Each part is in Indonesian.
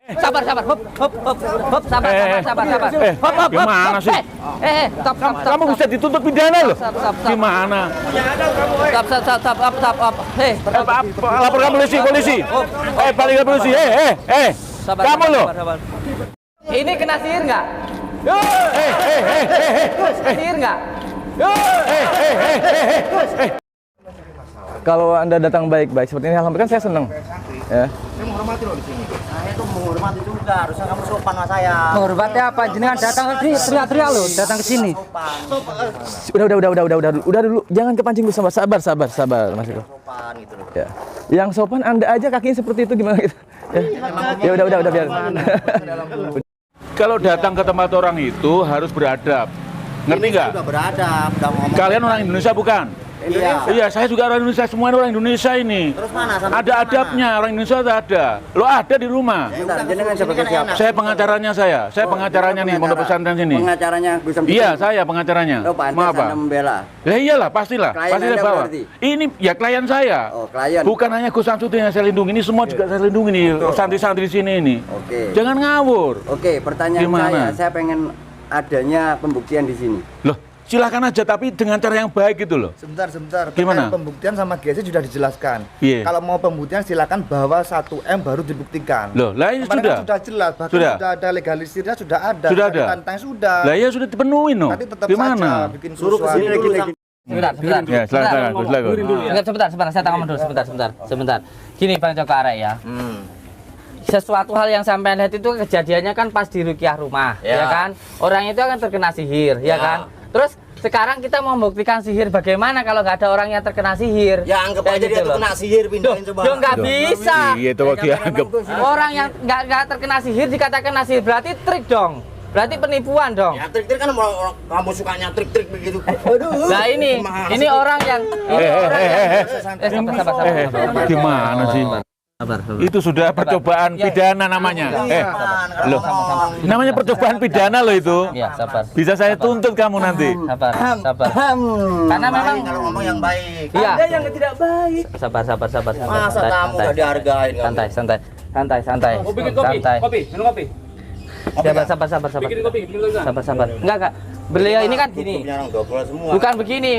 Sabar, hop, sabar. Hop. Gimana sih? Stop. Kamu bisa dituntut pidana loh. Gimana? Stop. Laporkan polisi. Balik ke polisi. Kamu loh. Ini kena sihir nggak? Sihir nggak? Kalau Anda datang baik-baik seperti ini, alhamdulillah kan saya senang. Ya. Saya menghormati loh di sini. Saya itu menghormati juga, harusnya kamu sopan sama saya. Menghormati apa? Jenengan datang ke sini teriak-teriak loh, datang ke sini. Udah dulu, jangan kepancing dulu, sabar Mas Iko. Sopan gitu loh. Ya. Yang sopan Anda aja kakinya seperti itu gimana gitu. Ya udah biar. Kalau datang ke tempat orang itu harus beradab. Ngerti nggak? Sudah beradab, udah ngomong. Kalian orang Indonesia bukan? Iya, saya juga orang Indonesia, semua orang Indonesia ini. Terus mana? Sampai Ada adabnya, orang Indonesia ada. Lo ada di rumah. Jenengan sebagai siapa? Saya pengacaranya saya pengacaranya nih, pondok pesantren sini. Pengacaranya Gus Samsudin. Iya, saya pengacaranya. Oh, pantas Mau apa? Anda membela. Lah iyalah, pastilah. Klien Pasti saya Anda bawa. berarti? Ini ya klien saya. Oh, klien. Bukan hanya Gus Samsudin yang saya lindungi, ini semua juga saya lindungi nih, santri-santri sini ini. Oke. Jangan ngawur. Oke, pertanyaan Gimana? saya pengen adanya pembuktian di sini. Loh, silakan aja tapi dengan cara yang baik gitu loh. Sebentar. Gimana? Terkait pembuktian sama GSI sudah dijelaskan. Iya. Kalau mau pembuktian silakan bawa 1M baru dibuktikan. Loh, lah ini Kemarin sudah. kan sudah jelas, bahkan Sudah. sudah ada legalisirnya, sudah ada. Sudah ada. Tantang sudah. Lah ya sudah dipenuhi no. Tapi tetap Gimana? saja bikin Suruh ke sini kerusuhan. lagi. Sebentar. Ya, silakan. Sebentar, saya tangan dulu sebentar. Gini Bang Joko Arek ya. Sesuatu hal yang sampai lihat itu kejadiannya kan pas di rukiah rumah, ya kan? Orang itu akan terkena sihir, ya kan? Terus sekarang kita mau membuktikan sihir bagaimana kalau nggak ada orang yang terkena sihir? Ya anggap Kayak aja dia gitu tuh loh. kena sihir, pindahin coba. Yo nggak bisa. Iya itu kok dianggap. Orang yang nggak terkena sihir dikatakan kena sihir berarti trik dong. Berarti penipuan dong. Ya trik-trik kan orang kamu sukanya trik-trik begitu. Aduh. Nah ini orang yang sabar. Gimana sih? Itu sudah percobaan pidana namanya. Loh, namanya percobaan pidana loh itu. Ya, sabar. Bisa saya tuntut kamu nanti. Sabar. Karena memang kalau ngomong yang baik. iya. Ada yang tidak baik. Sabar. Masa kamu udah dihargain kamu? Santai. Oh, bikin kopi. Kopi, minum kopi. Sabar. Bikin kopi. Sabar. Enggak. Beliau ini kan gini. Grupnya orang double semua. Bukan begini.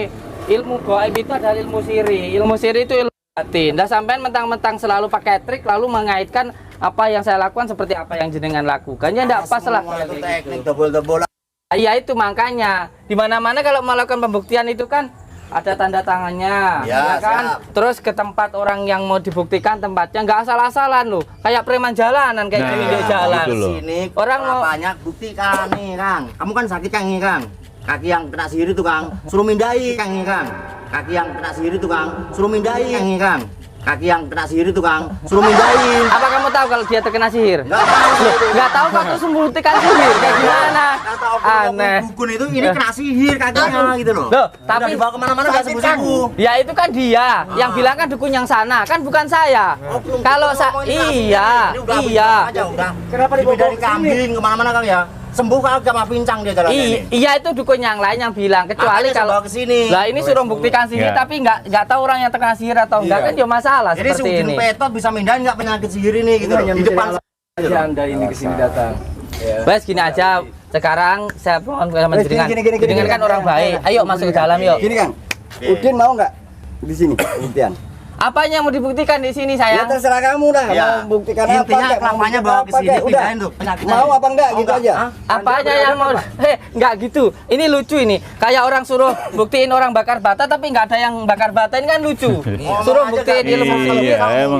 Ilmu gaib itu adalah ilmu siri. Ilmu siri itu ilmu batin. Dah sampean mentang-mentang selalu pakai trik lalu mengaitkan apa yang saya lakukan seperti apa yang jenengan lakukan. Ya enggak pas lah. Semua itu teknik double. Iya itu makanya. Di mana-mana kalau melakukan pembuktian itu kan ada tanda tangannya, Ya, kan? siap. Terus ke tempat orang yang mau dibuktikan tempatnya nggak asal-asalan loh. Kayak preman jalanan kayak Nah, gini di jalan. gitu loh. Sini Orang mau banyak buktikan nih, Kang. Kamu kan sakit Kang ini, Kang. Kaki yang kena sihir itu, Kang. Suruh mindai, Kang ini, Kang. Kaki yang kena sihir itu, Kang. Suruh mindai, Kang ini, Kang. Kaki yang kena sihir itu, Kang. Suruh mindai. apa kamu tahu kalau dia terkena sihir? Enggak tahu. Nggak tahu kok terus membuktikan sihir kayak gimana? Kata Aneh. dukun itu ini kena sihir kakinya gitu loh. Loh, Udah tapi dibawa kemana-mana nggak sembuh-sembuh. ya itu kan dia yang bilang kan dukun yang sana kan bukan saya. Kalau iya. Kenapa dibawa dari kambing kemana-mana Kang ya? Sembuh kalau sama pincang dia jalan ini. Iya itu dukun yang lain yang bilang kecuali Makanya saya kalau bawa ke sini. lah ini suruh buktikan sihir Ya. tapi nggak tahu orang yang terkena sihir atau enggak kan dia masalah Jadi si seperti Udin ini. Petot bisa mindahin nggak penyakit sihir ini gitu loh. Di depan Anda ini kesini datang. Bes gini aja sekarang saya mohon sama jenengan. Gini, Jenengan kan orang baik. Ayo masuk ke dalam yuk. Gini Kang, Udin mau nggak di sini pembuktian? Apanya yang mau dibuktikan di sini Ya sayang? terserah kamu dah. Ya. Mau buktikan apa? Intinya kek, mau kelapanya buktikan bawa ke apa, sini, kek, udah. pindahin tuh. Mau apa enggak gitu aja? Apanya yang mau? Nggak gitu. Ini lucu ini. Kayak orang suruh buktiin orang bakar bata tapi nggak ada yang bakar bata ini kan lucu. Suruh buktiin ilmu Iya, emang.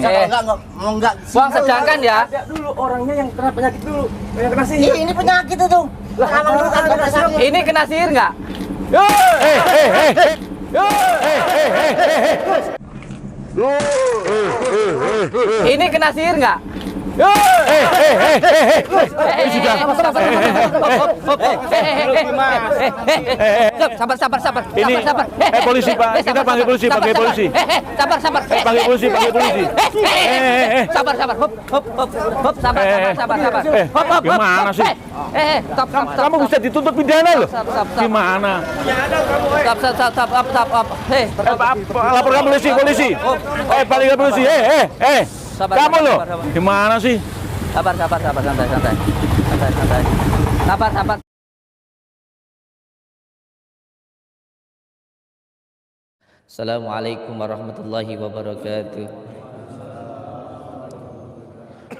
Enggak. Wang sedangkan ya. Dulu orangnya yang kena penyakit dulu, yang kena sihir. Ini penyakit itu. Lah emang lu kan kena sakit. Ini kena sihir nggak? Ini kena sihir nggak? Sabar. Ini polisi Pak, kita panggil polisi, panggil polisi. Sabar. Panggil polisi. Sabar. Hop, sabar. Hop. Gimana sih? Stop. Kamu bisa dituntut pidana loh. Stop. Gimana? Stop. Laporkan polisi. Balik ke polisi. Sabar, Kamu loh. sabar. Gimana sih? Sabar, sabar, sabar, santai, santai. Santai, santai. Sabar, sabar. Assalamualaikum warahmatullahi wabarakatuh.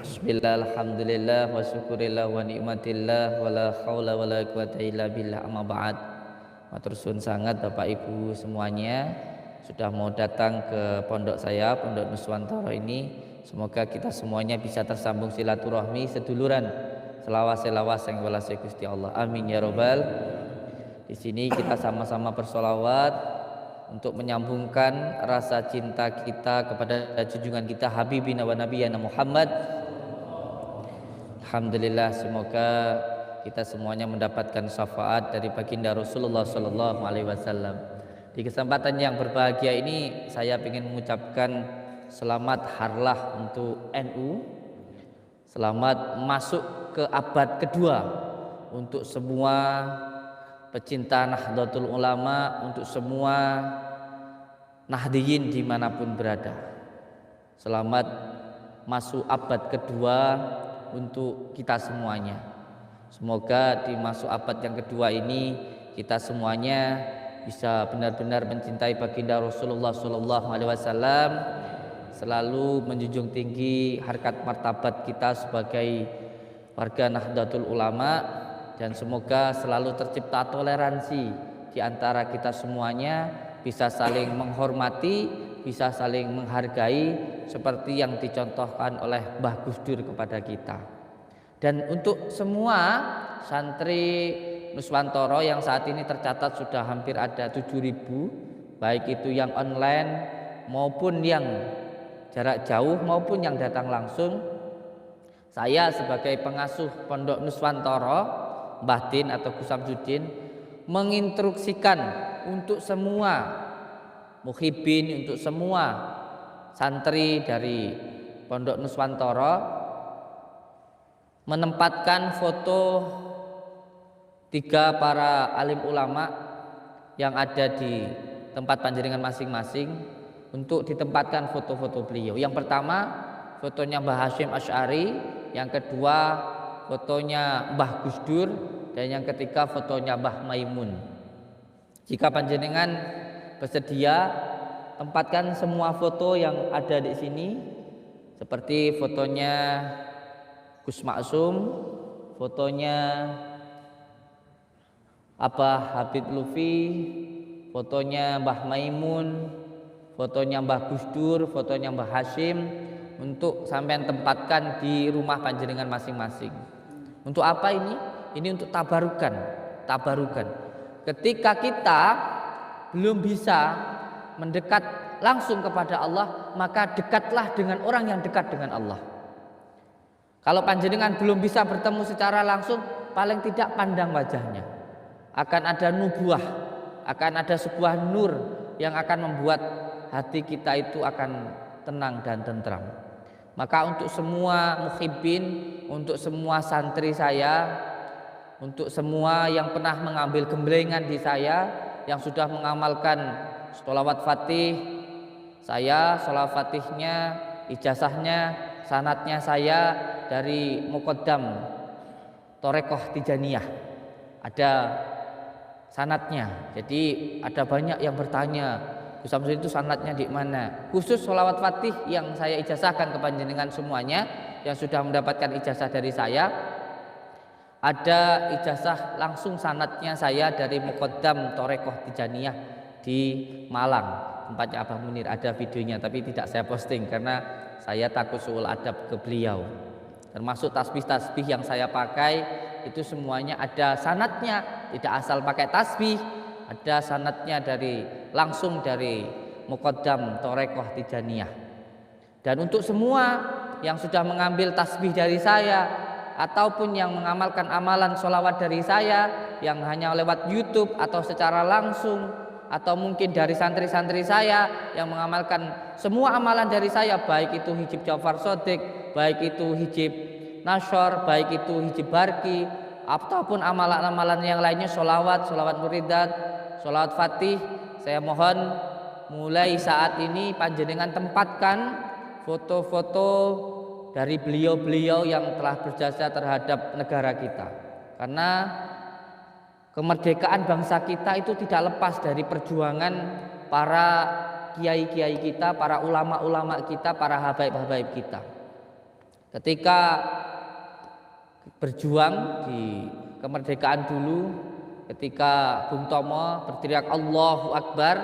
Bismillah, alhamdulillah, wa syukurillah, wa ni'matillah, wa la hawla wa la quwata illa billah, amma ba'd. Matur suwun sangat Bapak Ibu semuanya sudah mau datang ke pondok saya, Pondok Nuswantoro ini. Semoga kita semuanya bisa tersambung silaturahmi seduluran, selawas yang welas Gusti Allah. Amin ya robbal. Di sini kita sama-sama bersolawat untuk menyambungkan rasa cinta kita kepada junjungan kita Habibina wa Nabiyana Muhammad. Alhamdulillah, semoga kita semuanya mendapatkan syafaat dari baginda Rasulullah Sallallahu Alaihi Wasallam. Di kesempatan yang berbahagia ini saya ingin mengucapkan selamat harlah untuk NU, selamat masuk ke abad kedua untuk semua pecinta Nahdlatul Ulama, untuk semua Nahdiyin dimanapun berada. Selamat masuk abad kedua untuk kita semuanya. Semoga di masuk abad yang kedua ini kita semuanya bisa benar-benar mencintai baginda Rasulullah Sallallahu Alaihi Wasallam, selalu menjunjung tinggi harkat martabat kita sebagai warga Nahdlatul Ulama, dan semoga selalu tercipta toleransi di antara kita semuanya, bisa saling menghormati, bisa saling menghargai seperti yang dicontohkan oleh Mbah Gus Dur kepada kita. Dan untuk semua santri Nuswantoro yang saat ini tercatat sudah hampir ada 7.000, baik itu yang online maupun yang jarak jauh maupun yang datang langsung, saya sebagai pengasuh Pondok Nuswantoro, Mbah Din atau Gus Samsudin, menginstruksikan untuk semua muhibin, untuk semua santri dari Pondok Nuswantoro menempatkan foto 3 para alim ulama yang ada di tempat panjenengan masing-masing untuk ditempatkan foto-foto beliau. Yang pertama fotonya Mbah Hasyim Asy'ari, yang kedua fotonya Mbah Gus Dur, dan yang ketiga fotonya Mbah Maimun. Jika panjenengan bersedia, tempatkan semua foto yang ada di sini, seperti fotonya Gus Maksum, fotonya Abah Habib Lufi, fotonya Mbah Maimun, fotonya Mbah Gus Dur, fotonya Mbah Hasyim, untuk sampean tempatkan di rumah panjenengan masing-masing. Untuk apa ini? Ini untuk tabarukan. Ketika kita belum bisa mendekat langsung kepada Allah, maka dekatlah dengan orang yang dekat dengan Allah. Kalau panjenengan belum bisa bertemu secara langsung, paling tidak pandang wajahnya. Akan ada nubuah, akan ada sebuah nur yang akan membuat hati kita itu akan tenang dan tentram. Maka untuk semua muhibbin, untuk semua santri saya, untuk semua yang pernah mengambil gemblengan di saya, yang sudah mengamalkan sholawat fatih, saya sholawat fatihnya, ijazahnya, sanatnya saya dari Muqaddam Thorekoh Tijaniyah, ada sanatnya. Jadi ada banyak yang bertanya, Gus Samsudin itu sanatnya di mana? Khusus sholawat fatih yang saya ijazahkan ke panjenengan semuanya yang sudah mendapatkan ijazah dari saya, ada ijazah langsung sanatnya saya dari Muqaddam Thorekoh Tijaniyah di Malang, tempatnya Abah Munir. Ada videonya tapi tidak saya posting karena saya takut suul adab ke beliau. Termasuk tasbih-tasbih yang saya pakai itu semuanya ada sanatnya, tidak asal pakai tasbih, ada sanatnya langsung dari Muqaddam Thorekoh Tijaniyah. Dan untuk semua yang sudah mengambil tasbih dari saya ataupun yang mengamalkan amalan sholawat dari saya yang hanya lewat YouTube atau secara langsung, atau mungkin dari santri-santri saya yang mengamalkan semua amalan dari saya, baik itu hijib Ja'far Shadiq, baik itu hijib Nasyar, baik itu hijib Barki, ataupun amalan-amalan yang lainnya, sholawat muridat, sholawat fatih, saya mohon mulai saat ini panjenengan tempatkan foto-foto dari beliau-beliau yang telah berjasa terhadap negara kita. Karena kemerdekaan bangsa kita itu tidak lepas dari perjuangan para kiai-kiai kita, para ulama-ulama kita, para habaib-habaib kita. Ketika berjuang di kemerdekaan dulu, ketika Bung Tomo berteriak Allahu Akbar,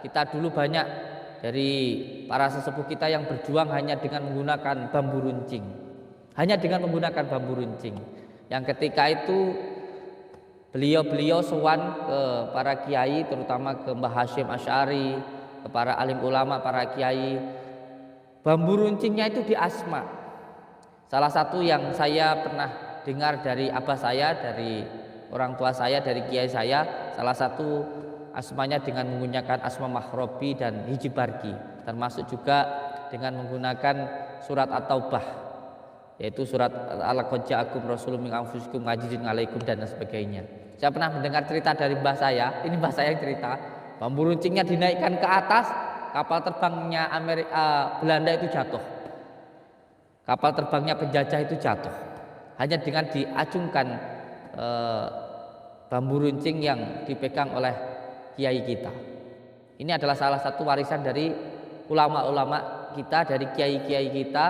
kita dulu banyak dari para sesepuh kita yang berjuang hanya dengan menggunakan bambu runcing, hanya dengan menggunakan bambu runcing. Yang ketika itu beliau sowan ke para kiai, terutama ke Mbah Hasyim Asy'ari, ke para alim ulama, para kiai. Bambu runcingnya itu di Asma. Salah satu yang saya pernah dengar dari abah saya, dari orang tua saya, dari kiai saya, salah satu asmanya dengan menggunakan asma Mahrobi dan Hijibargi, termasuk juga dengan menggunakan surat At-Taubah, yaitu surat Al-Qad ja'akum rasulun min anfusikum azizun 'alaikum dan sebagainya. Saya pernah mendengar cerita dari mbah saya, ini mbah saya yang cerita, bambu runcingnya dinaikkan ke atas, kapal terbangnya Belanda itu jatuh, kapal terbangnya penjajah itu jatuh, hanya dengan diacungkan bambu runcing yang dipegang oleh kiai kita. Ini adalah salah satu warisan dari ulama-ulama kita, dari kiai-kiai kita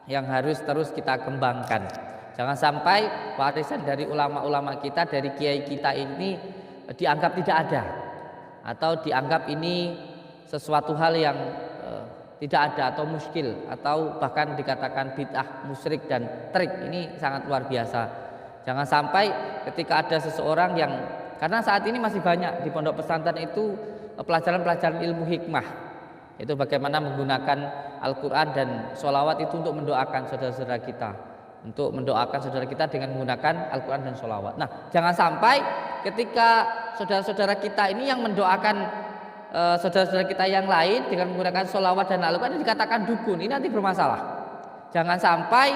yang harus terus kita kembangkan. Jangan sampai warisan dari ulama-ulama kita, dari kiai kita ini dianggap tidak ada, atau dianggap ini sesuatu hal yang tidak ada, atau muskil, atau bahkan dikatakan bid'ah, musyrik dan trik. Ini sangat luar biasa. Jangan sampai ketika ada seseorang yang, karena saat ini masih banyak di pondok pesantren itu pelajaran-pelajaran ilmu hikmah, itu bagaimana menggunakan Al-Quran dan sholawat itu untuk mendoakan saudara-saudara kita, untuk mendoakan saudara kita dengan menggunakan Al-Quran dan sholawat. Nah, jangan sampai ketika saudara-saudara kita ini yang mendoakan saudara-saudara kita yang lain dengan menggunakan sholawat dan Al-Quran ini dikatakan dukun, ini nanti bermasalah. Jangan sampai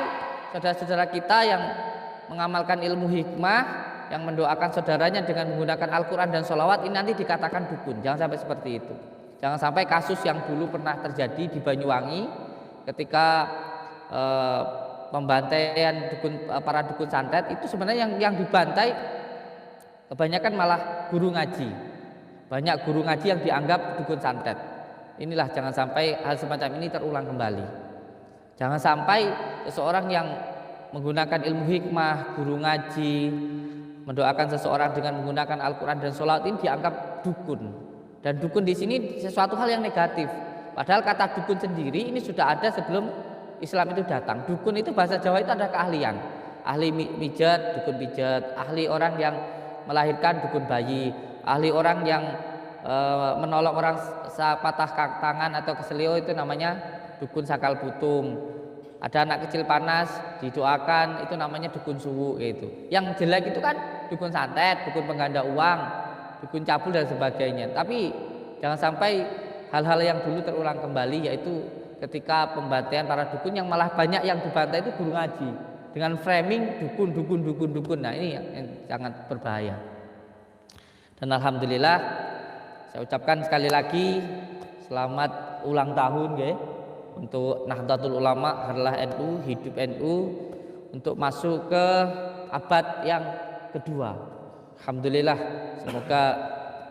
saudara-saudara kita yang mengamalkan ilmu hikmah, yang mendoakan saudaranya dengan menggunakan Al-Quran dan sholawat ini nanti dikatakan dukun. Jangan sampai seperti itu. Jangan sampai kasus yang dulu pernah terjadi di Banyuwangi ketika pembantaian para dukun santet itu sebenarnya yang dibantai kebanyakan malah guru ngaji. Banyak guru ngaji yang dianggap dukun santet. Inilah, jangan sampai hal semacam ini terulang kembali. Jangan sampai seseorang yang menggunakan ilmu hikmah, guru ngaji, mendoakan seseorang dengan menggunakan Al-Quran dan sholawat ini dianggap dukun. Dan dukun di sini sesuatu hal yang negatif. Padahal kata dukun sendiri ini sudah ada sebelum Islam itu datang. Dukun itu bahasa Jawa itu ada keahlian. Ahli mijat, dukun pijat. Ahli orang yang melahirkan, dukun bayi. Ahli orang yang menolong orang patah tangan atau keselio itu namanya dukun sakal putung. Ada anak kecil panas didoakan, itu namanya dukun suwu gitu. Yang jelek itu kan dukun santet, dukun pengganda uang, dukun cabul dan sebagainya. Tapi jangan sampai hal-hal yang dulu terulang kembali, yaitu ketika pembantaian para dukun yang malah banyak yang dibantai itu guru ngaji dengan framing dukun. Nah, ini yang sangat berbahaya. Dan alhamdulillah saya ucapkan sekali lagi selamat ulang tahun nggih untuk Nahdlatul Ulama, Harlah NU, Hidup NU, untuk masuk ke abad yang kedua. Alhamdulillah, semoga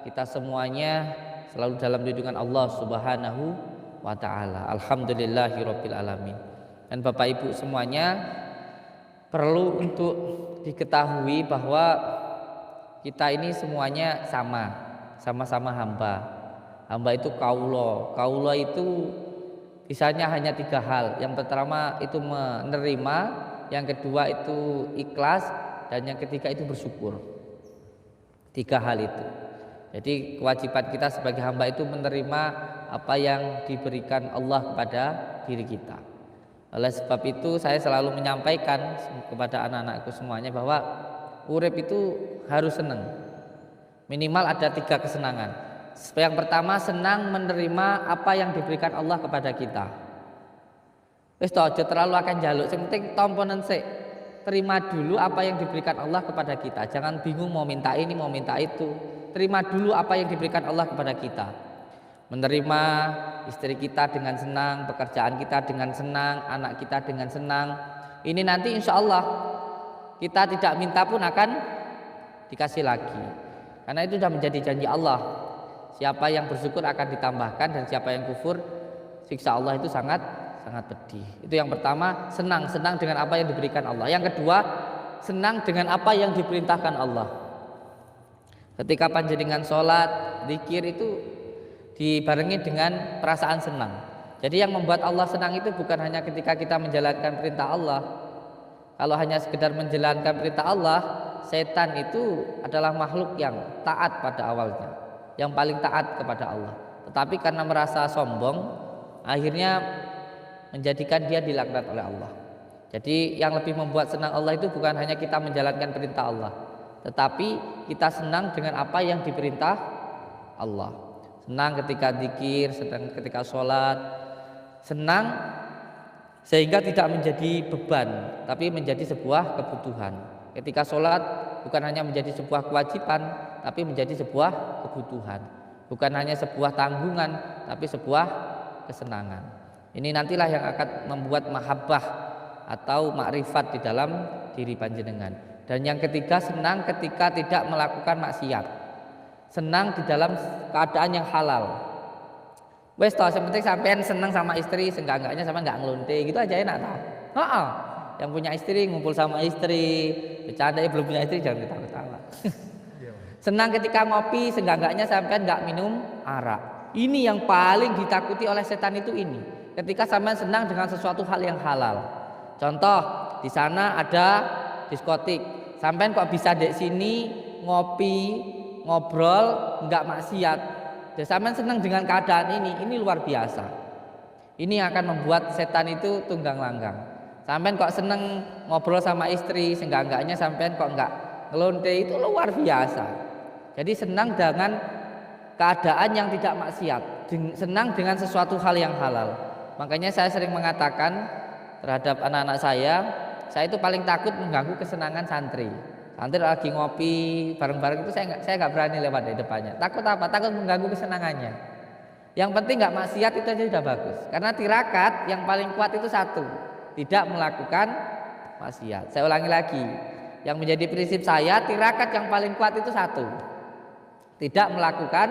kita semuanya selalu dalam lindungan Allah Subhanahu wa ta'ala. Alhamdulillahirabbil alamin. Dan Bapak Ibu semuanya, perlu untuk diketahui bahwa kita ini semuanya sama-sama hamba. Hamba itu kaulo. Kaulo itu bisanya hanya 3 hal. Yang pertama itu menerima, yang kedua itu ikhlas, dan yang ketiga itu bersyukur. 3 hal itu. Jadi kewajiban kita sebagai hamba itu menerima apa yang diberikan Allah kepada diri kita. Oleh sebab itu saya selalu menyampaikan kepada anak-anakku semuanya bahwa urip itu harus senang. Minimal ada 3 kesenangan. Yang pertama, senang menerima apa yang diberikan Allah kepada kita. Wis aja terlalu akan jaluk, yang penting tomponen sik. Terima dulu apa yang diberikan Allah kepada kita. Jangan bingung mau minta ini, mau minta itu. Terima dulu apa yang diberikan Allah kepada kita. menerima istri kita dengan senang, pekerjaan kita dengan senang, anak kita dengan senang. Ini nanti insya Allah kita tidak minta pun akan dikasih lagi, karena itu sudah menjadi janji Allah. Siapa yang bersyukur akan ditambahkan, dan siapa yang kufur siksa Allah itu sangat pedih. Itu yang pertama, senang dengan apa yang diberikan Allah. Yang kedua, senang dengan apa yang diperintahkan Allah. Ketika panjenengan sholat, zikir itu dibarengi dengan perasaan senang. Jadi yang membuat Allah senang itu bukan hanya ketika kita menjalankan perintah Allah. Kalau hanya sekedar menjalankan perintah Allah, setan itu adalah makhluk yang taat pada awalnya, yang paling taat kepada Allah. Tetapi karena merasa sombong, akhirnya menjadikan dia dilaknat oleh Allah. Jadi yang lebih membuat senang Allah itu bukan hanya kita menjalankan perintah Allah, tetapi kita senang dengan apa yang diperintah Allah. Senang ketika zikir, senang ketika sholat, senang sehingga tidak menjadi beban, tapi menjadi sebuah kebutuhan. Ketika sholat bukan hanya menjadi sebuah kewajiban, tapi menjadi sebuah kebutuhan. Bukan hanya sebuah tanggungan, tapi sebuah kesenangan. Ini nantilah yang akan membuat mahabbah atau makrifat di dalam diri panjenengan. Dan yang ketiga, senang ketika tidak melakukan maksiat. Senang di dalam keadaan yang halal. Wes toh, yang penting sampean senang sama istri, seenggak-enggaknya sampean nggak ngelonte gitu aja enak tau. Yang punya istri ngumpul sama istri, bercanda. Belum punya istri jangan ketawa-ketawa. Senang ketika ngopi, seenggak-enggaknya sampean nggak minum arak. Ini yang paling ditakuti oleh setan itu ini. Ketika sampean senang dengan sesuatu hal yang halal. Contoh, di sana ada diskotik. Sampean kok bisa di sini ngopi, ngobrol, nggak maksiat. Dan sampean senang dengan keadaan ini luar biasa. Ini akan membuat setan itu tunggang langgang. Sampean kok senang ngobrol sama istri, seenggak-enggaknya sampean kok nggak ngelonte, itu luar biasa. Jadi senang dengan keadaan yang tidak maksiat, senang dengan sesuatu hal yang halal. Makanya saya sering mengatakan terhadap anak-anak saya itu paling takut mengganggu kesenangan santri. Santri lagi ngopi bareng-bareng itu saya nggak berani lewat di depannya. Takut apa? Takut mengganggu kesenangannya. Yang penting nggak maksiat, itu aja sudah bagus. Karena tirakat yang paling kuat itu satu, tidak melakukan maksiat. Saya ulangi lagi, yang menjadi prinsip saya, tirakat yang paling kuat itu satu, tidak melakukan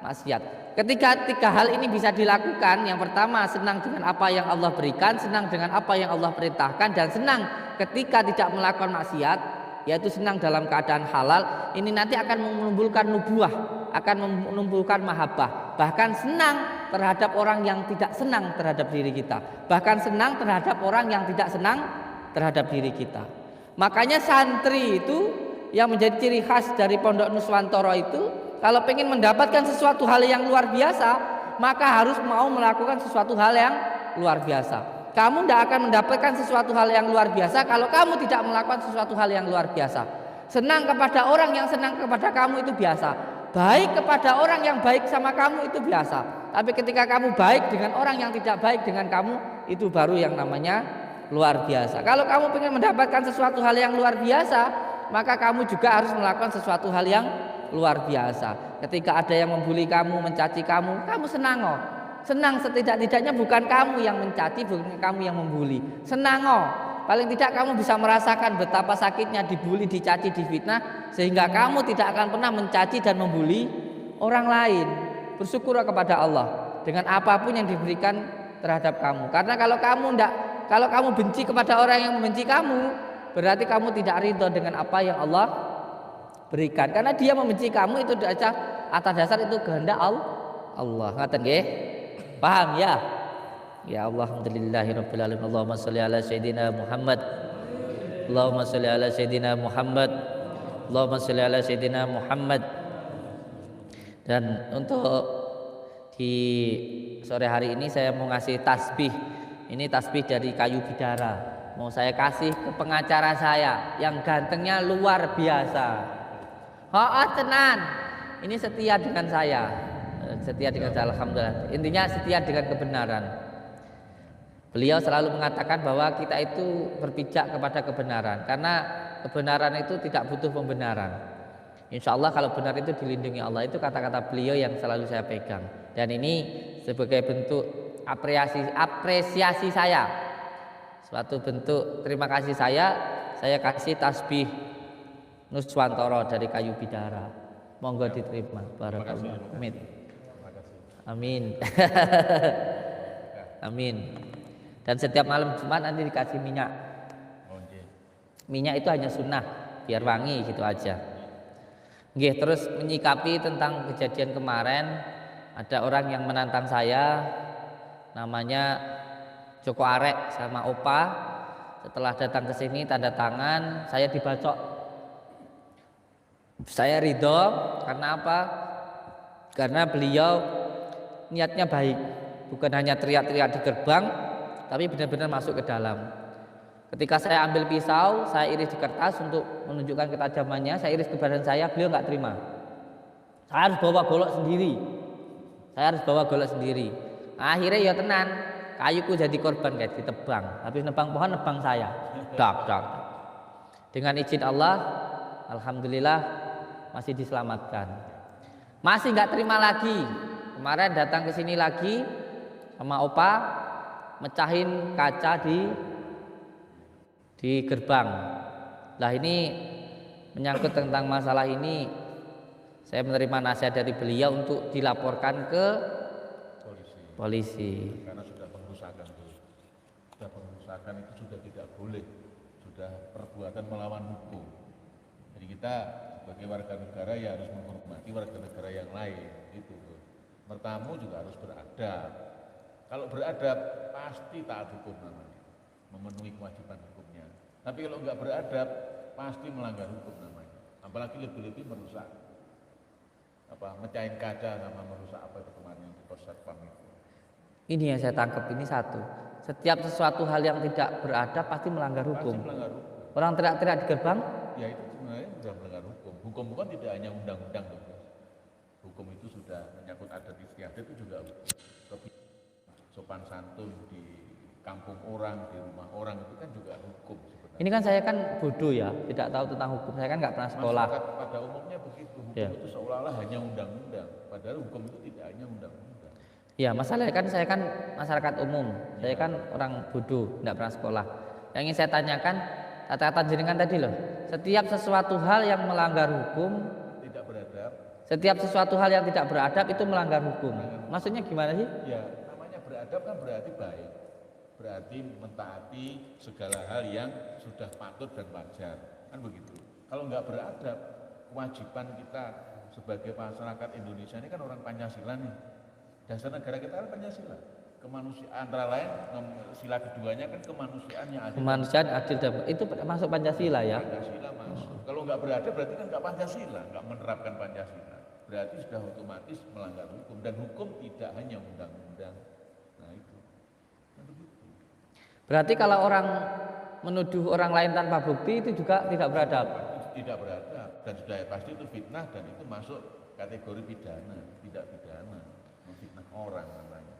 maksiat. Ketika tiga hal ini bisa dilakukan, yang pertama senang dengan apa yang Allah berikan, senang dengan apa yang Allah perintahkan, dan senang ketika tidak melakukan maksiat, yaitu senang dalam keadaan halal. Ini nanti akan menumbuhkan nubuah, akan menumbuhkan mahabbah, bahkan senang terhadap orang yang tidak senang terhadap diri kita, bahkan senang terhadap orang yang tidak senang terhadap diri kita. Makanya santri itu yang menjadi ciri khas dari Pondok Nuswantoro itu, kalau pengen mendapatkan sesuatu hal yang luar biasa, maka harus mau melakukan sesuatu hal yang luar biasa. Kamu tidak akan mendapatkan sesuatu hal yang luar biasa kalau kamu tidak melakukan sesuatu hal yang luar biasa. Senang kepada orang yang senang kepada kamu itu biasa. Baik kepada orang yang baik sama kamu itu biasa. Tapi ketika kamu baik dengan orang yang tidak baik dengan kamu, itu baru yang namanya luar biasa. Kalau kamu ingin mendapatkan sesuatu hal yang luar biasa, maka kamu juga harus melakukan sesuatu hal yang luar biasa. Ketika ada yang membuli kamu, mencaci kamu, kamu senang oh. Senang setidak-tidaknya bukan kamu yang mencaci, bukan kamu yang membuli. Senang oh. Paling tidak kamu bisa merasakan betapa sakitnya dibuli, dicaci, difitnah, sehingga kamu tidak akan pernah mencaci dan membuli orang lain. Bersyukur kepada Allah dengan apapun yang diberikan terhadap kamu. Karena kalau kamu benci kepada orang yang membenci kamu, berarti kamu tidak ridho dengan apa yang Allah berikan. Karena dia membenci kamu itu atas dasar itu kehendak Allah. Ngaten nggih? Paham ya? Ya Allah, alhamdulillahirabbil alamin. Allahumma shalli ala sayidina Muhammad. Allahumma shalli ala sayidina Muhammad. Allahumma shalli ala sayidina Muhammad. Dan untuk di sore hari ini saya mau ngasih tasbih. Ini tasbih dari kayu bidara. Mau saya kasih ke pengacara saya yang gantengnya luar biasa. Tenan. Ini setia dengan saya. Setia dengan saya, alhamdulillah. Intinya setia dengan kebenaran. Beliau selalu mengatakan bahwa kita itu berpijak kepada kebenaran, karena kebenaran itu tidak butuh pembenaran. Insya Allah kalau benar itu dilindungi Allah, itu kata-kata beliau yang selalu saya pegang. Dan ini sebagai bentuk apresiasi saya, suatu bentuk terima kasih saya kasih tasbih Nuswantoro dari kayu bidara. Monggo diterima. Barakallahu. Amin. Amin. Amin. Dan setiap malam Jumat nanti dikasih minyak. Minyak itu hanya sunnah, biar wangi gitu aja. Nggih, terus menyikapi tentang kejadian kemarin, ada orang yang menantang saya, namanya Joko Arek sama Opa. Setelah datang ke sini tanda tangan, saya dibacok. Saya ridho karena apa? Karena beliau niatnya baik, bukan hanya teriak-teriak di gerbang, tapi benar-benar masuk ke dalam. Ketika saya ambil pisau, saya iris di kertas untuk menunjukkan ketajamannya, saya iris ke badan saya, beliau nggak terima. Saya harus bawa golok sendiri. Akhirnya ya tenan, kayuku jadi korban kayak ditebang. Habis nebang pohon, nebang saya. Dak. Dengan izin Allah, alhamdulillah masih diselamatkan. Masih nggak terima lagi. Kemarin datang ke sini lagi sama Opa, mecahin kaca di gerbang. Lah ini menyangkut tentang masalah ini, saya menerima nasihat dari beliau untuk dilaporkan ke polisi. Karena sudah pengerusakan itu. Sudah pengerusakan itu sudah tidak boleh. Sudah perbuatan melawan hukum. Jadi kita sebagai warga negara ya harus menghormati warga negara yang lain. Itu. Bertamu juga harus beradab. Kalau beradab pasti taat hukum namanya, memenuhi kewajiban hukumnya. Tapi kalau nggak beradab pasti melanggar hukum namanya. Apalagi lebih-lebih merusak, mecahin kaca sama merusak apa itu kemarin di pos satpam itu. Ini yang saya tangkap ini satu. Setiap sesuatu hal yang tidak beradab pasti melanggar hukum. Pasti melanggar hukum. Orang teriak-teriak di gerbang, Ya itu sebenarnya sudah melanggar hukum. Hukum bukan tidak hanya undang-undang. Hukum itu sudah menyangkut adat istiadat, itu juga sopan santun di kampung orang, di rumah orang itu kan juga hukum sebenarnya. ini kan saya kan bodoh ya, tidak tahu tentang hukum. Saya kan nggak pernah sekolah. Masyarakat pada umumnya begitu. Hukum itu seolah-olah hanya undang-undang. Padahal hukum itu tidak hanya undang-undang. Ya, masalahnya kan saya kan masyarakat umum. Saya kan orang bodoh, tidak pernah sekolah. Yang ingin saya tanyakan, kata-kata jenengan tadi loh. Setiap sesuatu hal yang melanggar hukum, Tidak beradab. setiap sesuatu hal yang tidak beradab itu melanggar hukum. Maksudnya gimana sih? Ya, namanya beradab kan berarti baik. Berarti mentaati segala hal yang sudah patut dan wajar. Kan begitu. Kalau nggak beradab, kewajiban kita sebagai masyarakat Indonesia ini kan orang Pancasila nih. Dasar negara kita kan Pancasila. Kemanusiaan antara lain sila keduanya kan kemanusiaan yang adil. Kemanusiaan adil dan itu masuk Pancasila ya. Pancasila masuk. Kalau nggak beradab berarti kan nggak Pancasila, nggak menerapkan Pancasila. Berarti sudah otomatis melanggar hukum, dan hukum tidak hanya undang-undang. Nah itu. Kan begitu. Berarti kalau orang menuduh orang lain tanpa bukti itu juga tidak beradab. Tidak beradab, dan sudah pasti itu fitnah, dan itu masuk kategori pidana, tidak pidana, memfitnah orang namanya.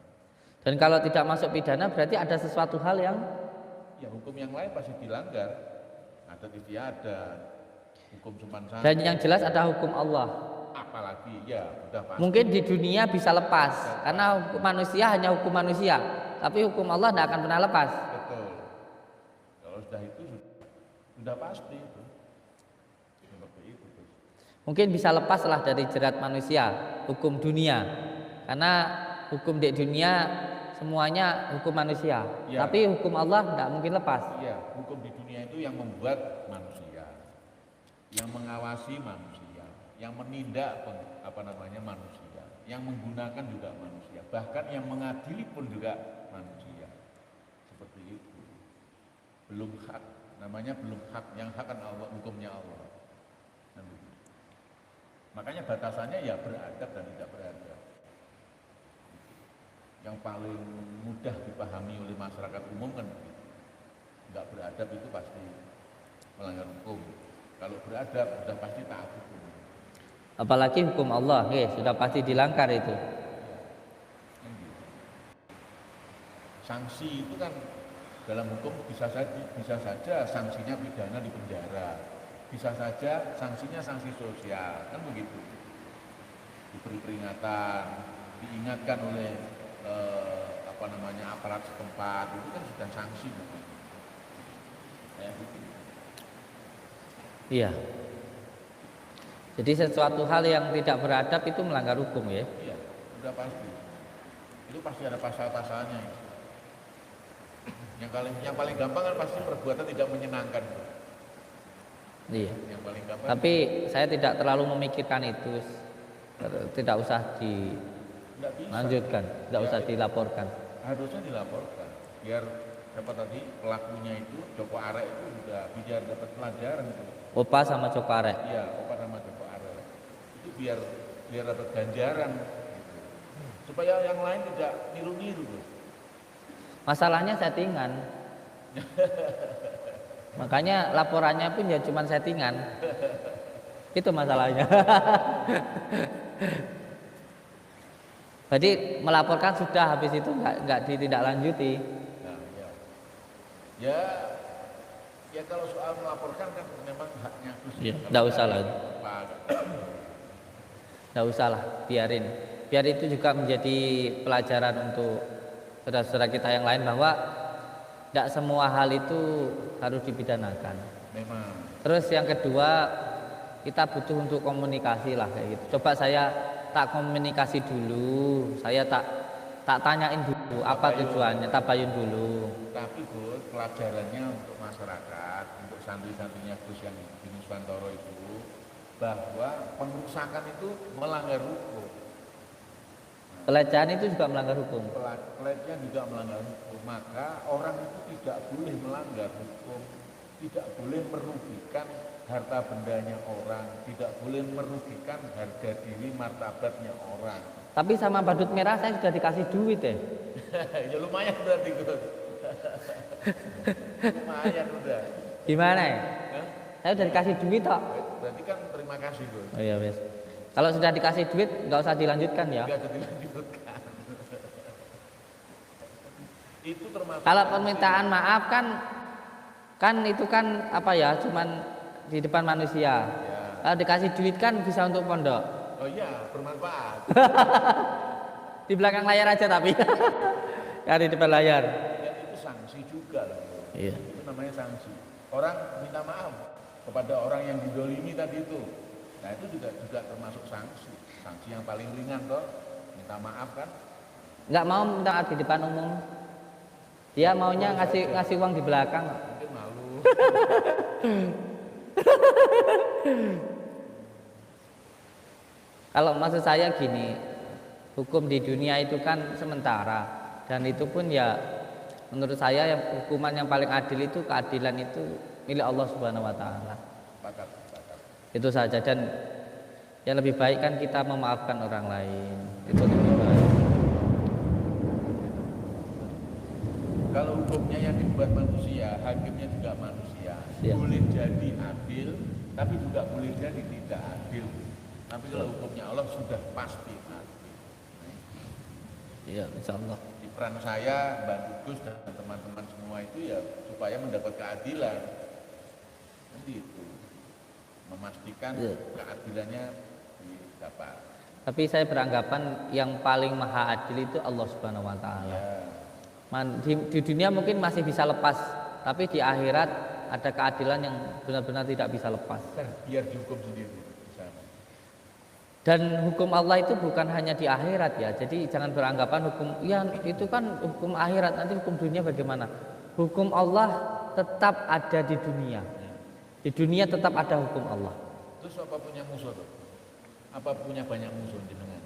Dan kalau tidak masuk pidana berarti ada sesuatu hal yang Ya hukum yang lain pasti dilanggar, adat istiadat, hukum sopan santun. dan yang jelas ada hukum Allah. Apalagi ya sudah pasti. Mungkin di dunia bisa lepas karena hukum manusia hanya hukum manusia, tapi hukum Allah tidak akan pernah lepas. Betul. Kalau sudah itu sudah pasti itu. Seperti itu. Mungkin bisa lepaslah dari jerat manusia, hukum dunia. Karena hukum di dunia semuanya hukum manusia, Ya. tapi hukum Allah tidak mungkin lepas. Iya, hukum di dunia itu yang membuat manusia, yang mengawasi manusia, yang menindak manusia, yang menggunakan juga manusia, bahkan yang mengadili pun juga manusia. Seperti itu. Belum hak, namanya belum hak, yang hak kan Allah, hukumnya Allah. Dan begitu. Makanya batasannya ya beradab dan tidak beradab. Yang paling mudah dipahami oleh masyarakat umum kan begitu. Nggak beradab itu pasti melanggar hukum. Kalau beradab sudah pasti taat hukum. Apalagi hukum Allah, sudah pasti dilanggar itu. Sanksi itu kan dalam hukum bisa saja sanksinya pidana di penjara, bisa saja sanksinya sanksi sosial, kan begitu. Diberi peringatan, diingatkan oleh aparat setempat itu kan sudah sanksi. Ya. Iya. Jadi sesuatu hal yang tidak beradab itu melanggar hukum ya. Iya, sudah pasti. Itu pasti ada pasal-pasalnya. Yang paling gampang kan pasti perbuatan tidak menyenangkan. Iya. Yang paling gampang. Tapi saya tidak terlalu memikirkan itu. Tidak usah dilanjutkan, tidak usah dilaporkan. Harusnya dilaporkan. Biar dapat tadi pelakunya itu Joko Arek itu juga biar dapat pelajaran itu. Opa sama Joko Arek. Iya, Opa sama Joko Arek. Itu biar dapat ganjaran. Gitu. Supaya yang lain tidak niru-niru. Masalahnya settingan. Makanya laporannya pun ya cuma settingan. Itu masalahnya. Jadi melaporkan sudah, habis itu nggak ditindaklanjuti. Nah, ya. Ya kalau soal melaporkan kan memang haknya Gus. Ya, nggak usah lah. Nggak usah lah, biarin. Biar itu juga menjadi pelajaran untuk saudara-saudara kita yang lain bahwa tidak semua hal itu harus dipidanakan. Memang. Terus yang kedua, kita butuh untuk komunikasi lah kayak gitu. Coba saya tak komunikasi dulu, saya tak tanyain dulu apa tujuannya, tabayun dulu. Tapi Gus, pelajarannya untuk masyarakat, untuk santri-santrinya Gus yang di Nuswantoro itu, bahwa pengerusakan itu melanggar hukum. Pelecehan itu juga melanggar hukum. Pelecehan juga melanggar hukum. Maka orang itu tidak boleh melanggar hukum, tidak boleh merugikan harta bendanya orang, tidak boleh merugikan harga diri martabatnya orang. Tapi sama badut merah saya sudah dikasih duit ya. Ya lumayan berarti Gus. Lumayan udah. Gimana ya? Hah? Saya sudah dikasih duit kok. Berarti kan terima kasih Gus. Oh iya wes. Kalau sudah dikasih duit nggak usah dilanjutkan ya. Enggak dilanjutkan. Itu termasuk. Kalau permintaan maaf kan itu kan apa ya, cuman di depan manusia. Ya. Kalau dikasih duit kan bisa untuk pondok. Oh iya, bermanfaat. Di belakang layar aja tapi. Ya di depan layar. Ya, itu sanksi juga lah. Iya. Itu namanya sanksi. Orang minta maaf kepada orang yang didolimi tadi itu. Nah itu juga termasuk sanksi. Sanksi yang paling ringan toh, minta maaf kan? Nggak mau minta maaf di depan umum. Dia maunya ngasih uang di belakang. Mungkin malu. Kalau maksud saya gini, hukum di dunia itu kan sementara, dan itu pun ya menurut saya yang hukuman yang paling adil itu, keadilan itu milik Allah Subhanahu wa taala. Sepakat. Itu saja, dan yang lebih baik kan kita memaafkan orang lain. Itu lebih baik. Kalau hukumnya yang dibuat manusia, hakimnya juga manusia. Iya. Boleh jadi adil, tapi juga boleh jadi tidak adil. Tapi kalau hukumnya Allah sudah pasti adil. Iya, insya Allah. Di peran saya, bantu Gus dan teman-teman semua itu ya supaya mendapat keadilan. Nanti itu memastikan Iya. keadilannya didapat. Tapi saya beranggapan yang paling maha adil itu Allah Subhanahu wa taala. Ya, Di dunia mungkin masih bisa lepas, tapi di akhirat ada keadilan yang benar-benar tidak bisa lepas. biar dihukum sendiri di sana. Dan hukum Allah itu bukan hanya di akhirat ya. Jadi jangan beranggapan hukum ya itu kan hukum akhirat, nanti hukum dunia bagaimana? Hukum Allah tetap ada di dunia. Di dunia tetap ada hukum Allah. Terus apa punya musuh tuh? Apa punya banyak musuh jenengan?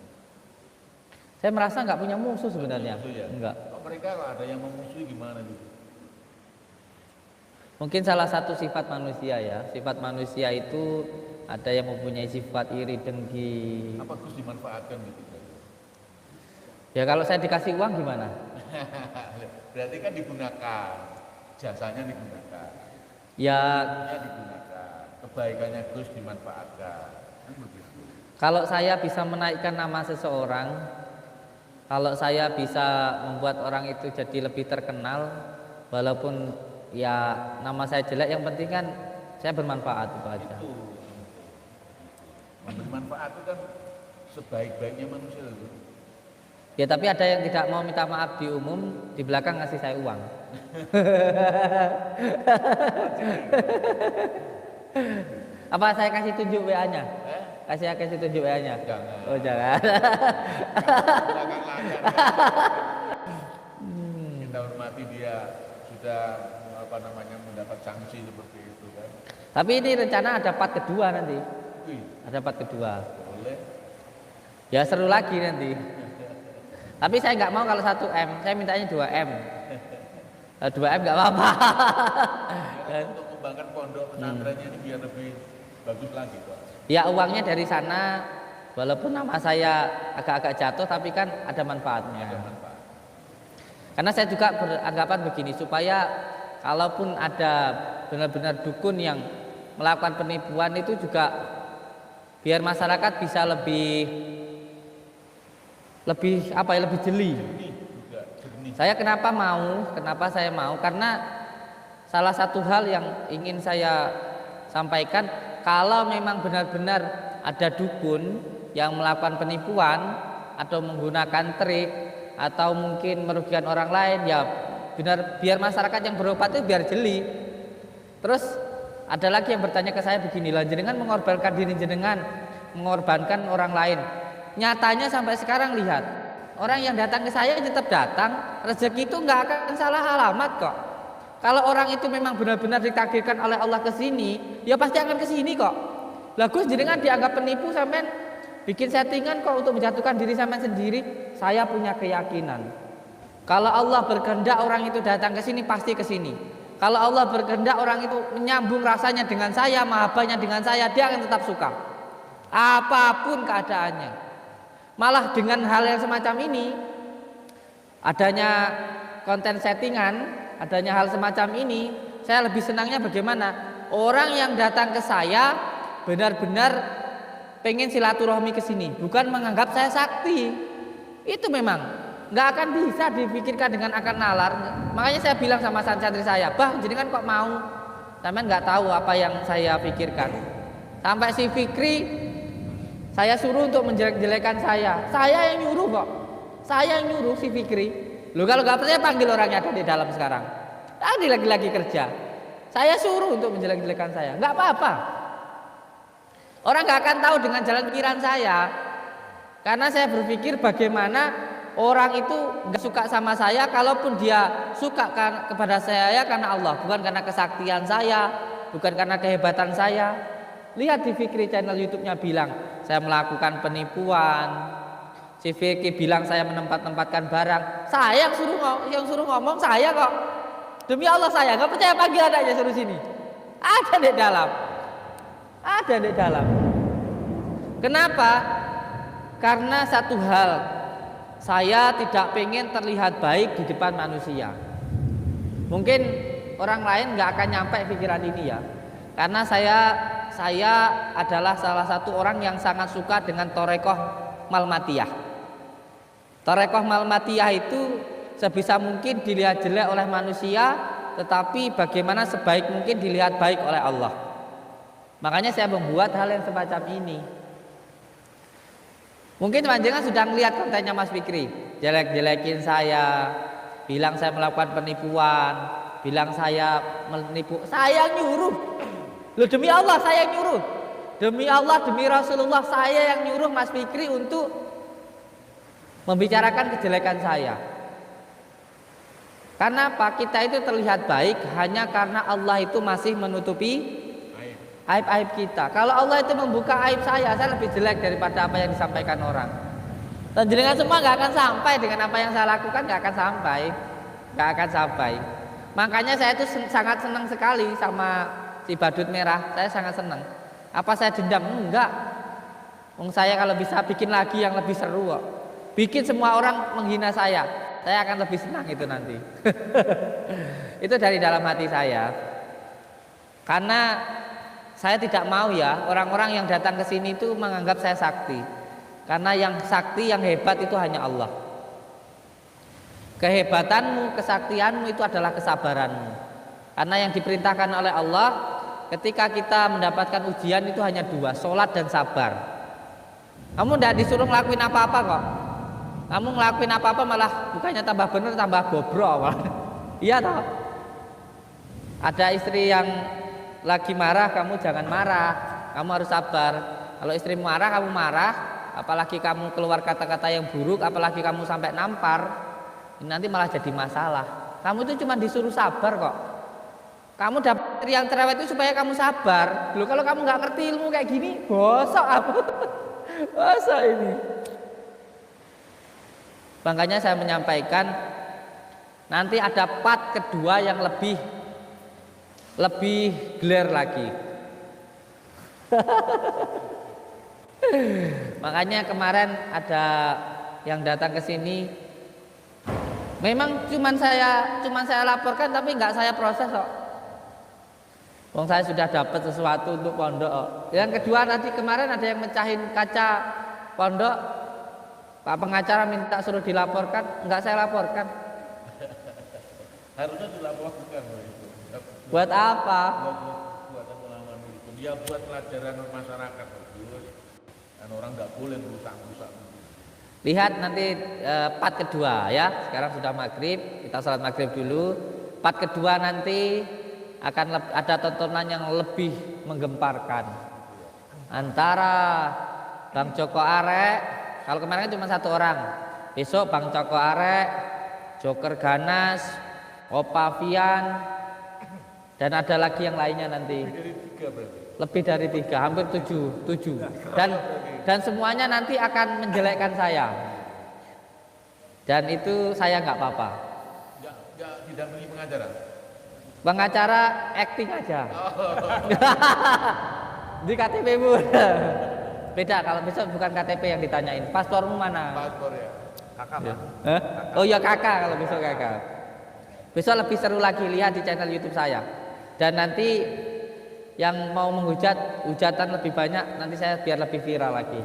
Saya merasa nggak punya musuh sebenarnya. Musuh ya? Enggak. Oh, mereka lah ada yang memusuhi gimana gitu? Mungkin salah satu sifat manusia ya. Sifat manusia itu ada yang mempunyai sifat iri, dengki. Apa Gus dimanfaatkan gitu? Ya kalau saya dikasih uang gimana? Berarti kan digunakan, jasanya digunakan, Ya digunakan, kebaikannya Gus dimanfaatkan, kan begitu. kalau saya bisa menaikkan nama seseorang, kalau saya bisa membuat orang itu jadi lebih terkenal, walaupun ya nama saya jelek, yang penting kan saya bermanfaat, itu aja. Itu memberi manfaat itu kan sebaik-baiknya manusia itu. Ya tapi ada yang tidak mau minta maaf di umum, di belakang ngasih saya uang. Apa saya kasih tunjuk WA-nya? Kasih tunjuk WA-nya? Jangan. Oh jangan. Belakang layar. Kita hormati dia sudah mendapat sanksi seperti itu kan. Tapi ini rencana ada part kedua nanti. Wih, Ada part kedua. boleh. Ya seru lagi nanti. Tapi saya nggak mau kalau 1M, saya mintanya 2M. 2M nggak apa-apa. Untuk mengembangkan pondok pesantrennya ini biar lebih bagus lagi Pak. Ya uangnya dari sana, walaupun nama saya agak-agak jatuh, tapi kan ada manfaatnya. Ada manfaat. Karena saya juga beranggapan begini, supaya kalaupun ada benar-benar dukun yang melakukan penipuan itu juga biar masyarakat bisa lebih jeli. Juga jernih. Kenapa saya mau? Karena salah satu hal yang ingin saya sampaikan, kalau memang benar-benar ada dukun yang melakukan penipuan atau menggunakan trik atau mungkin merugikan orang lain, ya biar masyarakat yang berobat itu biar jeli. Terus ada lagi yang bertanya ke saya begini, lah jenengan mengorbankan diri jenengan, mengorbankan orang lain. Nyatanya sampai sekarang lihat, orang yang datang ke saya tetap datang, rezeki itu nggak akan salah alamat kok. Kalau orang itu memang benar-benar ditakdirkan oleh Allah ke sini, ya pasti akan ke sini kok. Lah Gus jenengan dianggap penipu sampean bikin settingan kok untuk menjatuhkan diri sampean sendiri. Saya punya keyakinan, kalau Allah berkehendak orang itu datang ke sini pasti ke sini. Kalau Allah berkehendak orang itu menyambung rasanya dengan saya, mahabbahnya dengan saya, dia akan tetap suka. Apapun keadaannya. Malah dengan hal yang semacam ini, adanya konten settingan, adanya hal semacam ini, saya lebih senangnya bagaimana orang yang datang ke saya benar-benar pengen silaturahmi ke sini, bukan menganggap saya sakti. Itu memang nggak akan bisa dipikirkan dengan akal nalar. Makanya saya bilang sama santri saya, bah jenengan kok mau, sampean nggak tahu apa yang saya pikirkan. Sampai si Fikri saya suruh untuk menjelek-jelekan saya yang nyuruh kok, saya yang nyuruh si Fikri. Loh kalau nggak percaya panggil orangnya ada di dalam sekarang. Tadi lagi kerja, saya suruh untuk menjelek-jelekan saya, nggak apa-apa. Orang nggak akan tahu dengan jalan pikiran saya, karena saya berpikir bagaimana orang itu nggak suka sama saya, kalaupun dia suka kepada saya karena Allah, bukan karena kesaktian saya, bukan karena kehebatan saya. Lihat di Fikri channel YouTube-nya bilang saya melakukan penipuan. Si Fikri bilang saya menempat-tempatkan barang. Saya yang suruh ngomong saya kok. Demi Allah saya nggak percaya, panggil aja suruh sini. Ada di dalam. Ada di dalam. Kenapa? Karena satu hal, saya tidak pengen terlihat baik di depan manusia. Mungkin orang lain nggak akan nyampe pikiran ini ya. Karena saya adalah salah satu orang yang sangat suka dengan Thorekoh Malmatiyah. Thorekoh Malmatiyah itu sebisa mungkin dilihat jelek oleh manusia, tetapi bagaimana sebaik mungkin dilihat baik oleh Allah. Makanya saya membuat hal yang semacam ini. Mungkin panjenengan sudah melihat kontennya Mas Fikri, jelek-jelekin saya, bilang saya melakukan penipuan, bilang saya menipu, saya nyuruh. Loh demi Allah saya yang nyuruh, demi Allah, demi Rasulullah saya yang nyuruh Mas Fikri untuk membicarakan kejelekan saya. Karena apa? Kita itu terlihat baik hanya karena Allah itu masih menutupi aib-aib kita. Kalau Allah itu membuka aib saya lebih jelek daripada apa yang disampaikan orang. Dan jenengan semua nggak akan sampai dengan apa yang saya lakukan, nggak akan sampai. Makanya saya itu sangat senang sekali sama si badut merah, saya sangat senang. Apa saya dendam? Enggak. Saya kalau bisa bikin lagi yang lebih seru kok. Bikin semua orang menghina saya akan lebih senang itu nanti. Itu dari dalam hati saya. Karena saya tidak mau ya orang-orang yang datang ke sini itu menganggap saya sakti. Karena yang sakti, yang hebat itu hanya Allah. Kehebatanmu, kesaktianmu itu adalah kesabaranmu. Karena yang diperintahkan oleh Allah ketika kita mendapatkan ujian itu hanya dua, sholat dan sabar. Kamu tidak disuruh ngelakuin apa-apa kok. Kamu ngelakuin apa-apa malah bukannya tambah bener tambah bobrok malah. Iya toh? Ada istri yang lagi marah, kamu jangan marah. Kamu harus sabar. Kalau istri marah, kamu marah, apalagi kamu keluar kata-kata yang buruk, apalagi kamu sampai nampar, ini nanti malah jadi masalah. Kamu itu cuma disuruh sabar kok. Kamu dapat yang cerewet itu supaya kamu sabar. Loh, kalau kamu nggak ngerti ilmu kayak gini, bosok apa? Bosok ini. Makanya saya menyampaikan nanti ada part kedua yang lebih gelar lagi. Makanya kemarin ada yang datang ke sini. Memang cuman saya laporkan tapi nggak saya proses kok. Wong saya sudah dapat sesuatu untuk pondok kok. Yang kedua nanti kemarin ada yang mecahin kaca pondok. Pak pengacara minta suruh dilaporkan, nggak saya laporkan. Harusnya dilaporkan. Buat apa? Buat melawan hukum. Ya buat pelajaran masyarakat. Dan orang nggak boleh merusak-rusak. Lihat nanti part kedua ya. Sekarang sudah maghrib, kita sholat maghrib dulu. Part kedua nanti akan ada tontonan yang lebih menggemparkan antara Bang Joko Arek. Kalau kemarin cuma satu orang, besok Bang Joko Arek, Joker Ganas, Opa Vian, dan ada lagi yang lainnya nanti. Lebih dari 3, hampir 7. Dan semuanya nanti akan menjelekkan saya. Dan itu saya nggak apa-apa. Nggak didampingi pengacara. Pengacara acting aja. Di KTP pun. Beda kalau besok bukan KTP yang ditanyain. Paspormu mana? Paspor ya. Kakak, Ya. Hah? Oh iya kakak kalau besok kakak. Besok lebih seru lagi, lihat di channel YouTube saya. Dan nanti yang mau menghujat, hujatan lebih banyak, nanti saya biar lebih viral lagi.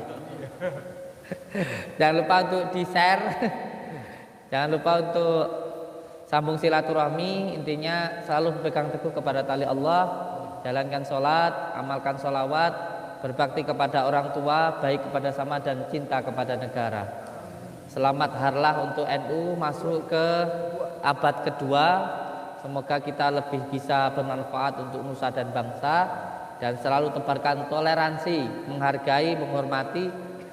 Jangan lupa untuk di-share. Jangan lupa untuk sambung silaturahmi. Intinya selalu berpegang teguh kepada tali Allah. Jalankan sholat, amalkan sholawat, berbakti kepada orang tua, baik kepada sama dan cinta kepada negara. Selamat harlah untuk NU masuk ke abad kedua. Semoga kita lebih bisa bermanfaat untuk nusa dan bangsa, dan selalu tebarkan toleransi, menghargai, menghormati,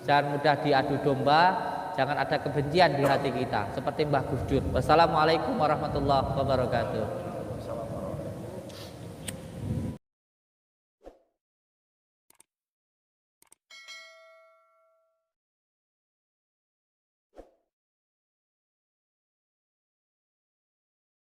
jangan mudah diadu domba, jangan ada kebencian di hati kita seperti Mbah Gus Dur. Wassalamualaikum warahmatullahi wabarakatuh.